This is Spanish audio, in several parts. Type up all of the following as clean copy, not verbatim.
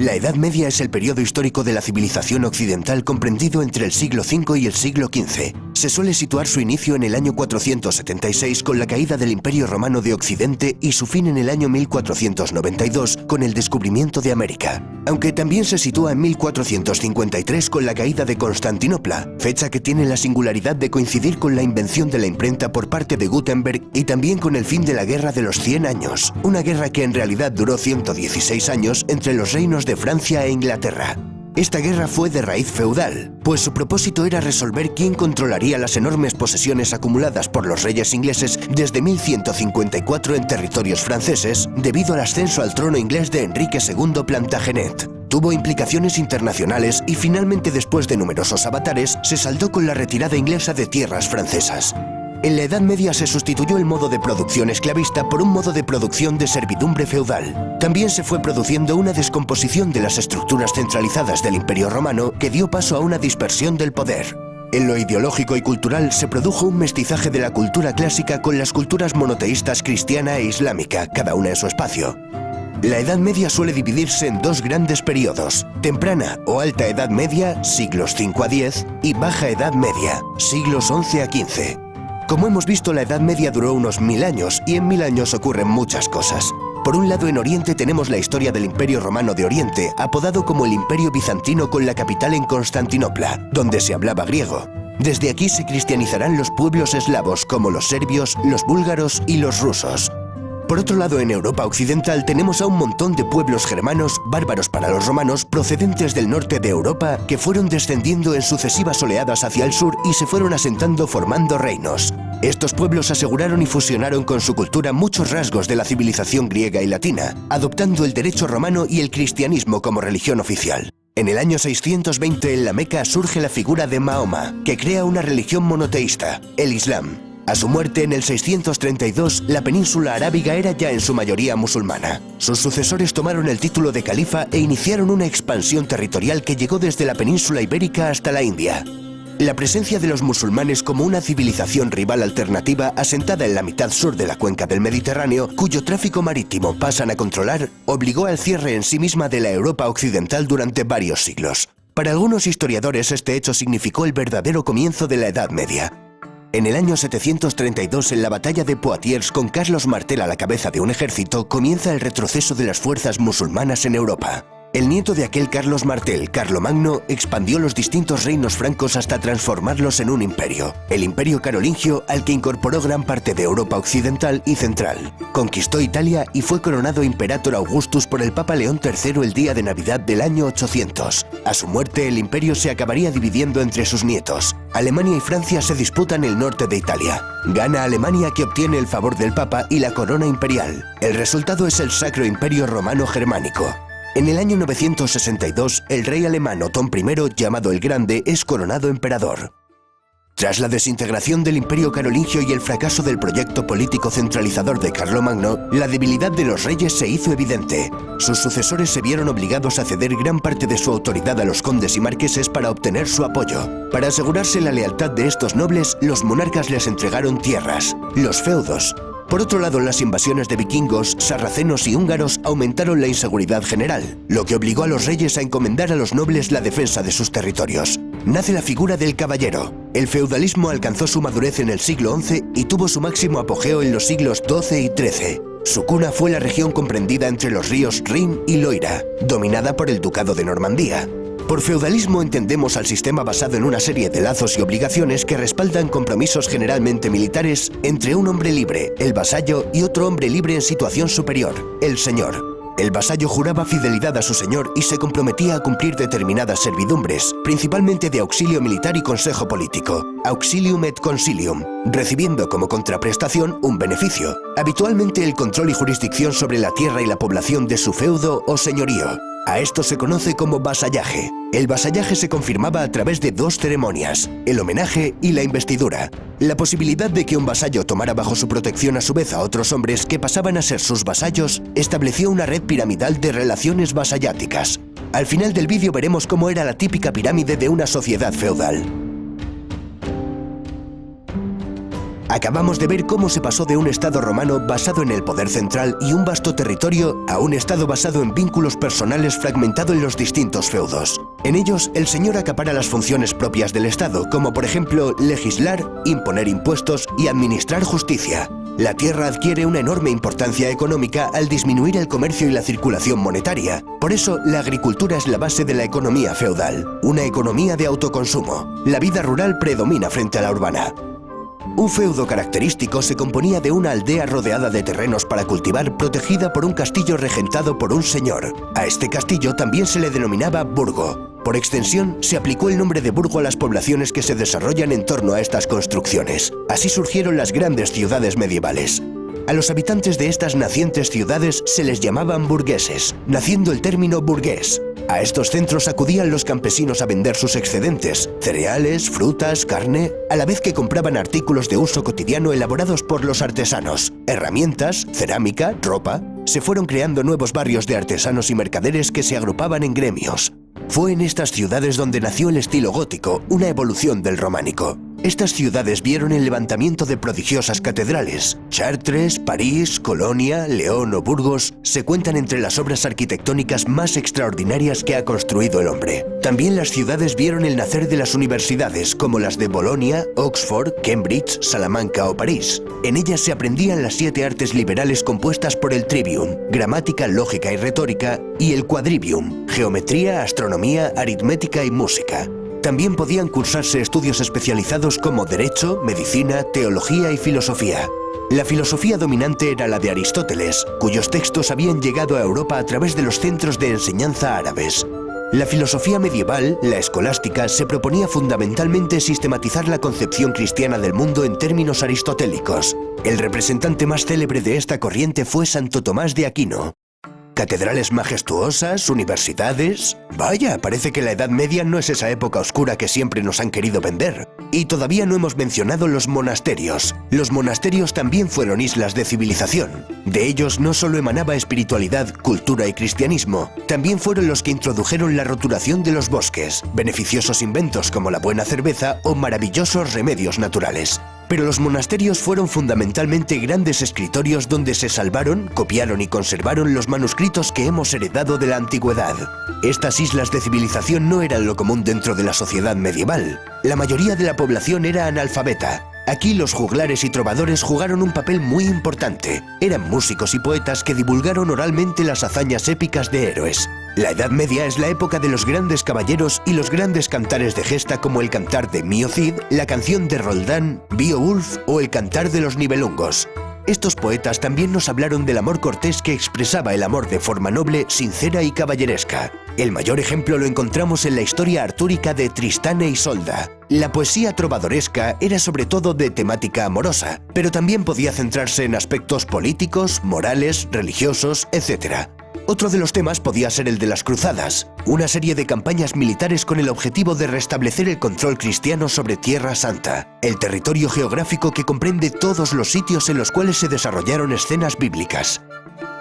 La Edad Media es el periodo histórico de la civilización occidental comprendido entre el siglo V y el siglo XV. Se suele situar su inicio en el año 476 con la caída del Imperio Romano de Occidente y su fin en el año 1492 con el descubrimiento de América. Aunque también se sitúa en 1453 con la caída de Constantinopla, fecha que tiene la singularidad de coincidir con la invención de la imprenta por parte de Gutenberg y también con el fin de la Guerra de los 100 años, una guerra que en realidad duró 116 años entre los reinos de Francia e Inglaterra. Esta guerra fue de raíz feudal, pues su propósito era resolver quién controlaría las enormes posesiones acumuladas por los reyes ingleses desde 1154 en territorios franceses, debido al ascenso al trono inglés de Enrique II Plantagenet. Tuvo implicaciones internacionales y finalmente, después de numerosos avatares, se saldó con la retirada inglesa de tierras francesas. En la Edad Media se sustituyó el modo de producción esclavista por un modo de producción de servidumbre feudal. También se fue produciendo una descomposición de las estructuras centralizadas del Imperio Romano que dio paso a una dispersión del poder. En lo ideológico y cultural se produjo un mestizaje de la cultura clásica con las culturas monoteístas cristiana e islámica, cada una en su espacio. La Edad Media suele dividirse en dos grandes periodos: temprana o alta Edad Media, siglos V a X, y baja Edad Media, siglos XI a XV. Como hemos visto, la Edad Media duró unos 1000 años y en 1000 años ocurren muchas cosas. Por un lado, en Oriente tenemos la historia del Imperio Romano de Oriente, apodado como el Imperio Bizantino, con la capital en Constantinopla, donde se hablaba griego. Desde aquí se cristianizarán los pueblos eslavos como los serbios, los búlgaros y los rusos. Por otro lado, en Europa occidental tenemos a un montón de pueblos germanos, bárbaros para los romanos, procedentes del norte de Europa, que fueron descendiendo en sucesivas oleadas hacia el sur y se fueron asentando formando reinos. Estos pueblos aseguraron y fusionaron con su cultura muchos rasgos de la civilización griega y latina, adoptando el derecho romano y el cristianismo como religión oficial. En el año 620 en la Meca surge la figura de Mahoma, que crea una religión monoteísta, el Islam. A su muerte en el 632, la península arábiga era ya en su mayoría musulmana. Sus sucesores tomaron el título de califa e iniciaron una expansión territorial que llegó desde la península ibérica hasta la India. La presencia de los musulmanes como una civilización rival alternativa asentada en la mitad sur de la cuenca del Mediterráneo, cuyo tráfico marítimo pasan a controlar, obligó al cierre en sí misma de la Europa occidental durante varios siglos. Para algunos historiadores, este hecho significó el verdadero comienzo de la Edad Media. En el año 732, en la batalla de Poitiers, con Carlos Martel a la cabeza de un ejército, comienza el retroceso de las fuerzas musulmanas en Europa. El nieto de aquel Carlos Martel, Carlomagno, expandió los distintos reinos francos hasta transformarlos en un imperio, el Imperio Carolingio, al que incorporó gran parte de Europa occidental y central. Conquistó Italia y fue coronado Imperator Augustus por el Papa León III el día de Navidad del año 800. A su muerte, el imperio se acabaría dividiendo entre sus nietos. Alemania y Francia se disputan el norte de Italia. Gana Alemania, que obtiene el favor del Papa y la corona imperial. El resultado es el Sacro Imperio Romano Germánico. En el año 962, el rey alemán Otón I, llamado el Grande, es coronado emperador. Tras la desintegración del Imperio Carolingio y el fracaso del proyecto político centralizador de Carlomagno, la debilidad de los reyes se hizo evidente. Sus sucesores se vieron obligados a ceder gran parte de su autoridad a los condes y marqueses para obtener su apoyo. Para asegurarse la lealtad de estos nobles, los monarcas les entregaron tierras, los feudos. Por otro lado, las invasiones de vikingos, sarracenos y húngaros aumentaron la inseguridad general, lo que obligó a los reyes a encomendar a los nobles la defensa de sus territorios. Nace la figura del caballero. El feudalismo alcanzó su madurez en el siglo XI y tuvo su máximo apogeo en los siglos XII y XIII. Su cuna fue la región comprendida entre los ríos Rin y Loira, dominada por el Ducado de Normandía. Por feudalismo entendemos al sistema basado en una serie de lazos y obligaciones que respaldan compromisos generalmente militares entre un hombre libre, el vasallo, y otro hombre libre en situación superior, el señor. El vasallo juraba fidelidad a su señor y se comprometía a cumplir determinadas servidumbres, principalmente de auxilio militar y consejo político, auxilium et consilium, recibiendo como contraprestación un beneficio, habitualmente el control y jurisdicción sobre la tierra y la población de su feudo o señorío. A esto se conoce como vasallaje. El vasallaje se confirmaba a través de dos ceremonias, el homenaje y la investidura. La posibilidad de que un vasallo tomara bajo su protección a su vez a otros hombres que pasaban a ser sus vasallos estableció una red piramidal de relaciones vasalláticas. Al final del vídeo veremos cómo era la típica pirámide de una sociedad feudal. Acabamos de ver cómo se pasó de un Estado romano basado en el poder central y un vasto territorio a un Estado basado en vínculos personales fragmentado en los distintos feudos. En ellos, el señor acapara las funciones propias del Estado, como por ejemplo legislar, imponer impuestos y administrar justicia. La tierra adquiere una enorme importancia económica al disminuir el comercio y la circulación monetaria. Por eso, la agricultura es la base de la economía feudal, una economía de autoconsumo. La vida rural predomina frente a la urbana. Un feudo característico se componía de una aldea rodeada de terrenos para cultivar, protegida por un castillo regentado por un señor. A este castillo también se le denominaba burgo. Por extensión, se aplicó el nombre de burgo a las poblaciones que se desarrollan en torno a estas construcciones. Así surgieron las grandes ciudades medievales. A los habitantes de estas nacientes ciudades se les llamaban burgueses, naciendo el término burgués. A estos centros acudían los campesinos a vender sus excedentes, cereales, frutas, carne, a la vez que compraban artículos de uso cotidiano elaborados por los artesanos, herramientas, cerámica, ropa. Se fueron creando nuevos barrios de artesanos y mercaderes que se agrupaban en gremios. Fue en estas ciudades donde nació el estilo gótico, una evolución del románico. Estas ciudades vieron el levantamiento de prodigiosas catedrales. Chartres, París, Colonia, León o Burgos se cuentan entre las obras arquitectónicas más extraordinarias que ha construido el hombre. También las ciudades vieron el nacer de las universidades, como las de Bolonia, Oxford, Cambridge, Salamanca o París. En ellas se aprendían las 7 artes liberales compuestas por el trivium, gramática, lógica y retórica, y el quadrivium, geometría, astronomía, aritmética y música. También podían cursarse estudios especializados como Derecho, Medicina, Teología y Filosofía. La filosofía dominante era la de Aristóteles, cuyos textos habían llegado a Europa a través de los centros de enseñanza árabes. La filosofía medieval, la escolástica, se proponía fundamentalmente sistematizar la concepción cristiana del mundo en términos aristotélicos. El representante más célebre de esta corriente fue Santo Tomás de Aquino. Catedrales majestuosas, universidades... Vaya, parece que la Edad Media no es esa época oscura que siempre nos han querido vender. Y todavía no hemos mencionado los monasterios. Los monasterios también fueron islas de civilización. De ellos no solo emanaba espiritualidad, cultura y cristianismo, también fueron los que introdujeron la roturación de los bosques, beneficiosos inventos como la buena cerveza o maravillosos remedios naturales. Pero los monasterios fueron fundamentalmente grandes escritorios donde se salvaron, copiaron y conservaron los manuscritos que hemos heredado de la antigüedad. Estas islas de civilización no eran lo común dentro de la sociedad medieval. La mayoría de la población era analfabeta. Aquí los juglares y trovadores jugaron un papel muy importante. Eran músicos y poetas que divulgaron oralmente las hazañas épicas de héroes. La Edad Media es la época de los grandes caballeros y los grandes cantares de gesta como el cantar de Mio Cid, la canción de Roldán, Beowulf o el cantar de los Nibelungos. Estos poetas también nos hablaron del amor cortés que expresaba el amor de forma noble, sincera y caballeresca. El mayor ejemplo lo encontramos en la historia artúrica de Tristán e Isolda. La poesía trovadoresca era sobre todo de temática amorosa, pero también podía centrarse en aspectos políticos, morales, religiosos, etc. Otro de los temas podía ser el de las cruzadas, una serie de campañas militares con el objetivo de restablecer el control cristiano sobre Tierra Santa, el territorio geográfico que comprende todos los sitios en los cuales se desarrollaron escenas bíblicas.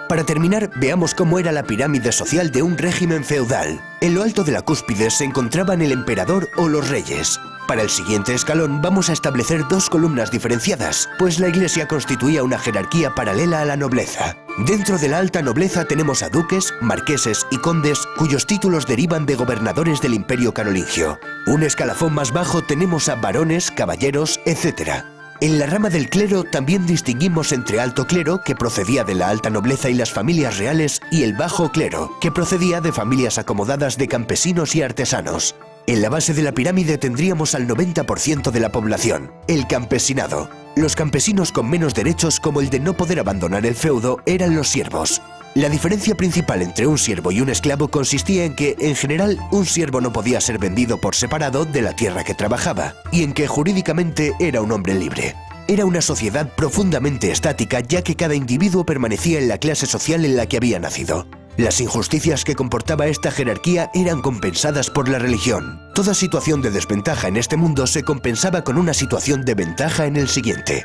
Para terminar, veamos cómo era la pirámide social de un régimen feudal. En lo alto de la cúspide se encontraban el emperador o los reyes. Para el siguiente escalón vamos a establecer 2 columnas diferenciadas, pues la Iglesia constituía una jerarquía paralela a la nobleza. Dentro de la alta nobleza tenemos a duques, marqueses y condes cuyos títulos derivan de gobernadores del Imperio Carolingio. Un escalafón más bajo tenemos a varones, caballeros, etc. En la rama del clero también distinguimos entre alto clero, que procedía de la alta nobleza y las familias reales, y el bajo clero, que procedía de familias acomodadas de campesinos y artesanos. En la base de la pirámide tendríamos al 90% de la población, el campesinado. Los campesinos con menos derechos, como el de no poder abandonar el feudo, eran los siervos. La diferencia principal entre un siervo y un esclavo consistía en que, en general, un siervo no podía ser vendido por separado de la tierra que trabajaba, y en que jurídicamente era un hombre libre. Era una sociedad profundamente estática, ya que cada individuo permanecía en la clase social en la que había nacido. Las injusticias que comportaba esta jerarquía eran compensadas por la religión. Toda situación de desventaja en este mundo se compensaba con una situación de ventaja en el siguiente.